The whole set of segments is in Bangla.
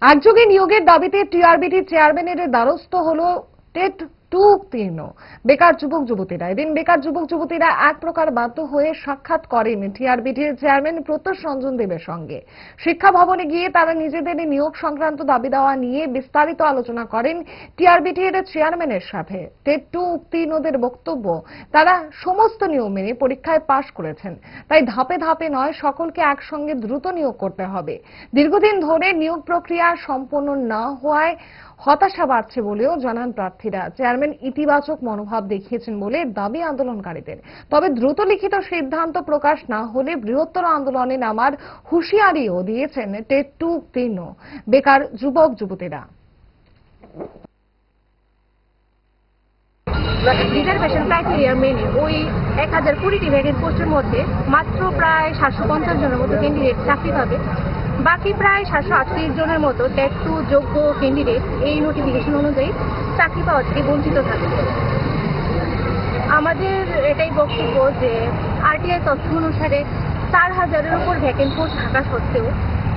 একযোগে নিয়োগের দাবিতে টিআরবিটি চেয়ারম্যানের দ্বারস্থ হলো টেট 2 উত্তীর্ণ বেকার যুবক যুবতীরা। এদিন বেকার যুবক যুবতীরা এক প্রকার বাধ্য হয়ে সাক্ষাৎ করেন টিআরবিটির চেয়ারম্যান প্রত্যুষ রঞ্জন দেবের সঙ্গে। শিক্ষা ভবনে গিয়ে তারা নিজেদের নিয়োগ সংক্রান্ত দাবি দেওয়া নিয়ে বিস্তারিত আলোচনা করেন টিআরবিটির চেয়ারম্যানের সাথে। টেট 2 উত্তীর্ণদের বক্তব্য, তারা সমস্ত নিয়ম মেনে পরীক্ষায় পাশ করেছেন, তাই ধাপে ধাপে নয়, সকলকে একসঙ্গে দ্রুত নিয়োগ করতে হবে। দীর্ঘদিন ধরে নিয়োগ প্রক্রিয়া সম্পন্ন না হওয়ায় হতাশা বাড়ছে বলেও জানান প্রার্থীরা। চেয়ারম্যান ইতিবাচক মনোভাব দেখিয়েছেন বলে দাবি আন্দোলনকারীদের। তবে দ্রুত লিখিত সিদ্ধান্ত প্রকাশ না হলে বৃহত্তর আন্দোলনে নামার হুঁশিয়ারিও দিয়েছেন টেট 2 উত্তীর্ণ বেকার যুবক যুবতীরা। রিজার্ভেশন ক্রাইটেরিয়া মেনে ওই 1020টি ভ্যাকেন্ট পোস্টের মধ্যে মাত্র প্রায় 750 জনের মতো ক্যান্ডিডেট চাকরি পাবে। বাকি প্রায় 738 জনের মতো টেট 2 যোগ্য ক্যান্ডিডেট এই নোটিফিকেশন অনুযায়ী চাকরি পাওয়া থেকে বঞ্চিত থাকবে। আমাদের এটাই বক্তব্য যে আরটিআই তথ্য অনুসারে 4000-এর উপর ভ্যাকেন্ট পোস্ট থাকা সত্ত্বেও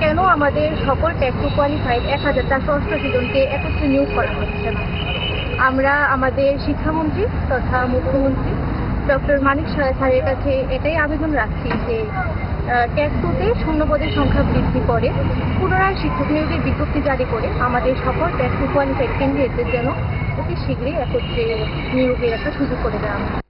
কেন আমাদের সকল টেট 2 কোয়ালিফাইড 1488 জনকে একত্রে নিয়োগ করা হচ্ছে না। আমরা আমাদের শিক্ষামন্ত্রী তথা মুখ্যমন্ত্রী ডক্টর মানিক সাহা স্যারের কাছে এটাই আবেদন রাখছি যে টেট 2-তে শূন্যপদের সংখ্যা বৃদ্ধি করে পুনরায় শিক্ষক নিয়োগের বিজ্ঞপ্তি জারি করে আমাদের সকল টেট 2 কোয়ালিফাইড ক্যান্ডিডেটদের যেন অতি শীঘ্রই একত্রে নিয়োগের একটা সুযোগ করে দেওয়া হয়।